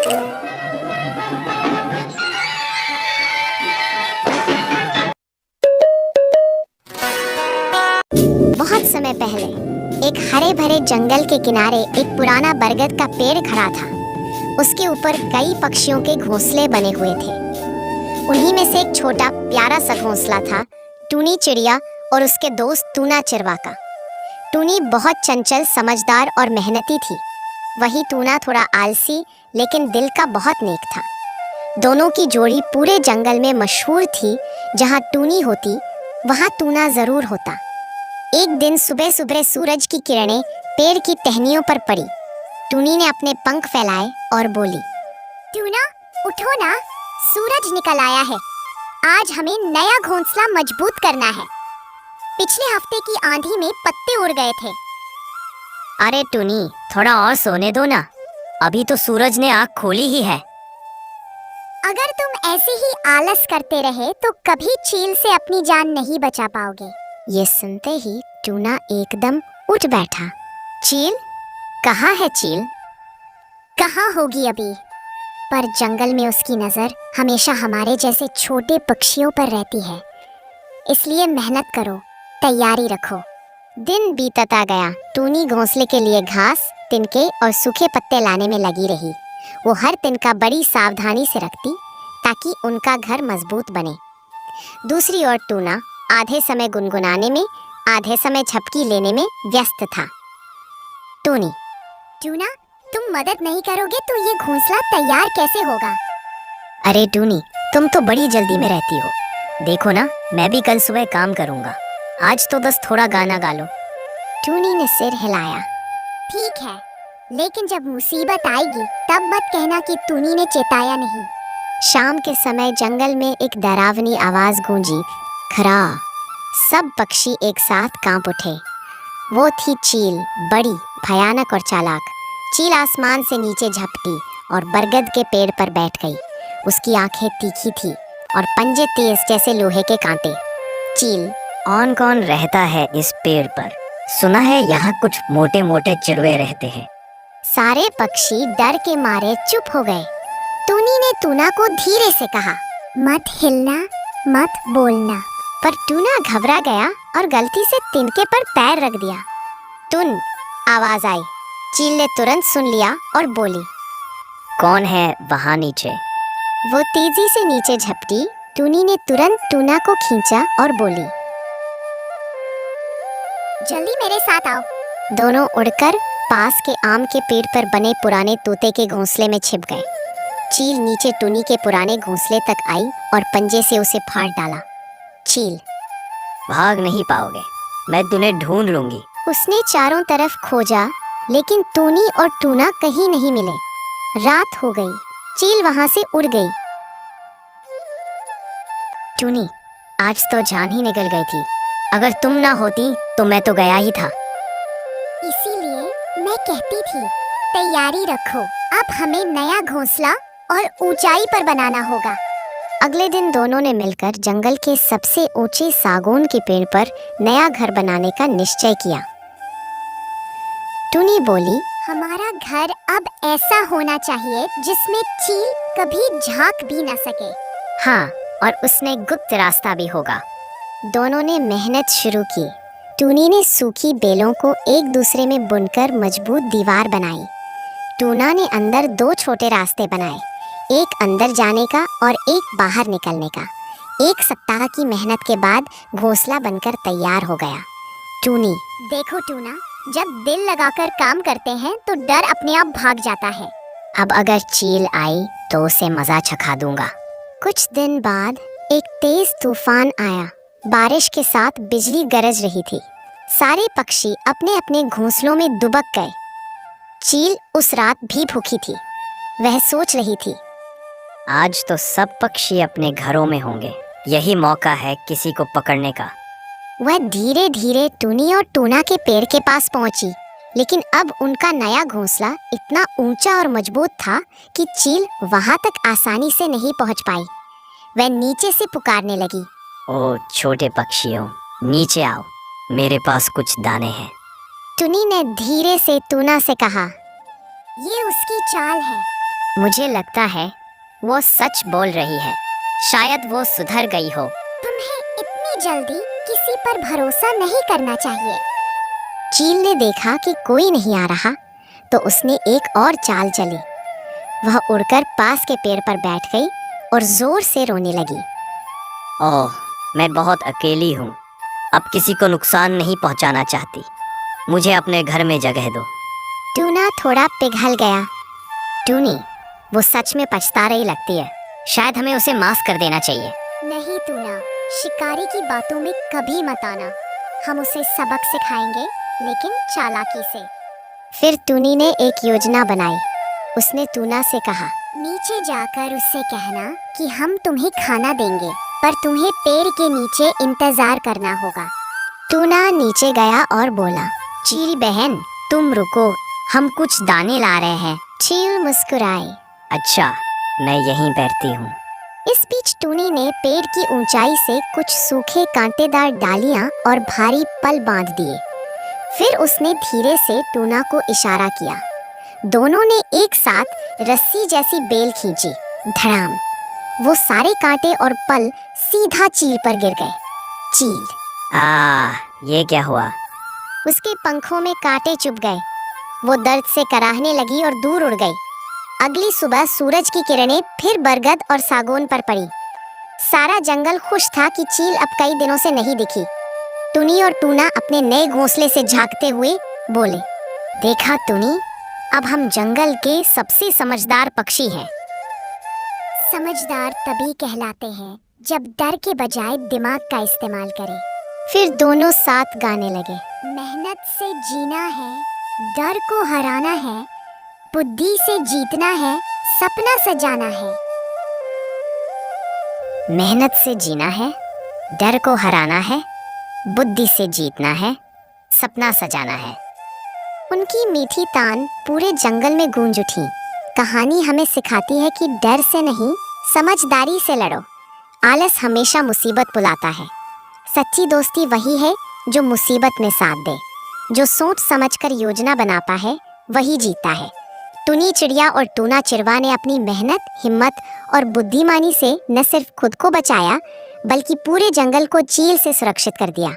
बहुत समय पहले एक हरे भरे जंगल के किनारे एक पुराना बरगद का पेड़ खड़ा था। उसके ऊपर कई पक्षियों के घोंसले बने हुए थे। उन्हीं में से एक छोटा प्यारा सा घोंसला था टूनी चिड़िया और उसके दोस्त टूना चिरवाका। टूनी बहुत चंचल, समझदार और मेहनती थी। वही टूना थोड़ा आलसी लेकिन दिल का बहुत नेक था। दोनों की जोड़ी पूरे जंगल में मशहूर थी। जहाँ टूनी होती वहाँ टूना जरूर होता। एक दिन सुबह सुबह सूरज की किरणें पेड़ की टहनियों पर पड़ी। टूनी ने अपने पंख फैलाए और बोली, टूना उठो ना, सूरज निकल आया है। आज हमें नया घोंसला मजबूत करना है। पिछले हफ्ते की आंधी में पत्ते उड़ गए थे। अरे टूनी, थोड़ा और सोने दो ना, अभी तो सूरज ने आँख खोली ही है। अगर तुम ऐसे ही आलस करते रहे तो कभी चील से अपनी जान नहीं बचा पाओगे। ये सुनते ही टूना एकदम उठ बैठा। चील? कहाँ है चील? कहाँ होगी अभी? पर जंगल में उसकी नजर हमेशा हमारे जैसे छोटे पक्षियों पर रहती है। इसलिए मेहनत करो, तैयारी रखो। दिन बीतता गया। टूनी घोंसले के लिए घास, तिनके और सूखे पत्ते लाने में लगी रही। वो हर तिनका बड़ी सावधानी से रखती ताकि उनका घर मजबूत बने। दूसरी ओर टूना आधे समय गुनगुनाने में, आधे समय झपकी लेने में व्यस्त था। टूनी, टूना, तुम मदद नहीं करोगे तो ये घोंसला तैयार कैसे होगा? अरे टूनी, तुम तो बड़ी जल्दी में रहती हो। देखो ना, मैं भी कल सुबह काम करूँगा। आज तो बस थोड़ा गाना गा लो। टूनी ने सिर हिलाया। ठीक है, लेकिन जब मुसीबत आएगी तब मत कहना कि टूनी ने चेताया नहीं। शाम के समय जंगल में एक डरावनी आवाज गूंजी, खरा। सब पक्षी एक साथ कांप उठे। वो थी चील, बड़ी, भयानक और चालाक। चील आसमान से नीचे झपटी और बरगद के पेड़ पर बैठ गई। उसकी आंखें तीखी थी और पंजे तेज जैसे लोहे के कांटे। चील, कौन कौन रहता है इस पेड़ पर? सुना है यहाँ कुछ मोटे मोटे चिड़वे रहते हैं। सारे पक्षी डर के मारे चुप हो गए। टूनी ने टूना को धीरे से कहा, मत हिलना, मत बोलना। पर टूना घबरा गया और गलती से तिनके पर पैर रख दिया। टून, आवाज आई। चील ने तुरंत सुन लिया और बोली, कौन है वहाँ नीचे? वो तेजी से नीचे झपटी। टूनी ने तुरंत टूना को खींचा और बोली, जल्दी मेरे साथ आओ। दोनों उड़कर पास के आम के पेड़ पर बने पुराने तोते के घोंसले में छिप गए। चील नीचे टूनी के पुराने घोंसले तक आई और पंजे से उसे फाड़ डाला। चील, भाग नहीं पाओगे, मैं तुम्हें ढूंढ लूंगी। उसने चारों तरफ खोजा लेकिन टूनी और टूना कहीं नहीं मिले। रात हो गई। चील वहां से उड़ गई। टूनी, आज तो जान ही निकल गई थी। अगर तुम ना होती तो मैं तो गया ही था। इसीलिए मैं कहती थी, तैयारी रखो। अब हमें नया घोंसला और ऊंचाई पर बनाना होगा। अगले दिन दोनों ने मिलकर जंगल के सबसे ऊंचे सागौन के पेड़ पर नया घर बनाने का निश्चय किया। टूनी बोली, हमारा घर अब ऐसा होना चाहिए जिसमें चील कभी झांक भी न सके। हाँ, और उसमें गुप्त रास्ता भी होगा। दोनों ने मेहनत शुरू की। टूनी ने सूखी बेलों को एक दूसरे में बुनकर मजबूत दीवार बनाई। टूना ने अंदर दो छोटे रास्ते बनाए, एक अंदर जाने का और एक बाहर निकलने का। एक सप्ताह की मेहनत के बाद घोंसला बनकर तैयार हो गया। टूनी, देखो टूना, जब दिल लगाकर काम करते हैं तो डर अपने आप भाग जाता है। अब अगर चील आई तो उसे मजा चखा दूंगा। कुछ दिन बाद एक तेज तूफान आया। बारिश के साथ बिजली गरज रही थी। सारे पक्षी अपने अपने घोंसलों में दुबक गए। चील उस रात भी भूखी थी। वह सोच रही थी, आज तो सब पक्षी अपने घरों में होंगे, यही मौका है किसी को पकड़ने का। वह धीरे धीरे टूनी और टूना के पेड़ के पास पहुंची, लेकिन अब उनका नया घोंसला इतना ऊंचा और मजबूत था कि चील वहां तक आसानी से नहीं पहुंच पाई। वह नीचे से पुकारने लगी, ओ छोटे पक्षियों, नीचे आओ, मेरे पास कुछ दाने हैं। टूनी ने धीरे से टूना से कहा, ये उसकी चाल है, मुझे लगता है वो सच बोल रही है। शायद वो सुधर गई हो। तुम्हें इतनी जल्दी किसी पर भरोसा नहीं करना चाहिए। चील ने देखा कि कोई नहीं आ रहा तो उसने एक और चाल चली। वह उड़कर पास के पेड़ पर बैठ गई और जोर से रोने लगी। ओह, मैं बहुत अकेली हूँ। अब किसी को नुकसान नहीं पहुँचाना चाहती। मुझे अपने घर में जगह दो। टूना थोड़ा पिघल गया। टूनी, वो सच में पछता रही लगती है। शायद हमें उसे माफ कर देना चाहिए। नहीं टूना, शिकारी की बातों में कभी मत आना। हम उसे सबक सिखाएंगे, लेकिन चालाकी से। फिर टूनी ने एक योजना बनाई। उसने टूना से कहा, नीचे जाकर उससे कहना कि हम तुम्हें खाना देंगे, पर तुम्हें पेड़ के नीचे इंतजार करना होगा। टूना नीचे गया और बोला, चील बहन, तुम रुको, हम कुछ दाने ला रहे हैं। चील मुस्कुराई। अच्छा, मैं यहीं बैठती हूँ। इस बीच टूनी ने पेड़ की ऊंचाई से कुछ सूखे कांटेदार डालियां और भारी पल बांध दिए। फिर उसने धीरे से टूना को इशारा किया। दोनों ने एक साथ रस्सी जैसी बेल खींची। धड़ाम! वो सारे कांटे और पल सीधा चील पर गिर गए। चील! ये क्या हुआ? उसके पंखों में कांटे चुभ गए। वो दर्द से कराहने लगी और दूर उड़ गई। अगली सुबह सूरज की किरणें फिर बरगद और सागौन पर पड़ी। सारा जंगल खुश था कि चील अब कई दिनों से नहीं दिखी। टूनी और टूना अपने नए घोंसले से झांकते हुए बोले, देखा टूनी, अब हम जंगल के सबसे समझदार पक्षी हैं। समझदार तभी कहलाते हैं जब डर के बजाय दिमाग का इस्तेमाल करें। फिर दोनों साथ गाने लगे। मेहनत से जीना है, डर को हराना है, बुद्धि से जीतना है, सपना सजाना है। मेहनत से जीना है, डर को हराना है, बुद्धि से जीतना है, सपना सजाना है। उनकी मीठी तान पूरे जंगल में गूंज उठी। कहानी हमें सिखाती है कि डर से नहीं, समझदारी से लड़ो। आलस हमेशा मुसीबत बुलाता है। सच्ची दोस्ती वही है जो मुसीबत में साथ दे। जो सोच समझकर योजना बनाता है वही जीता है। टुनी चिड़िया और टूना चिरवा ने अपनी मेहनत, हिम्मत और बुद्धिमानी से न सिर्फ खुद को बचाया, बल्कि पूरे जंगल को चील से सुरक्षित कर दिया।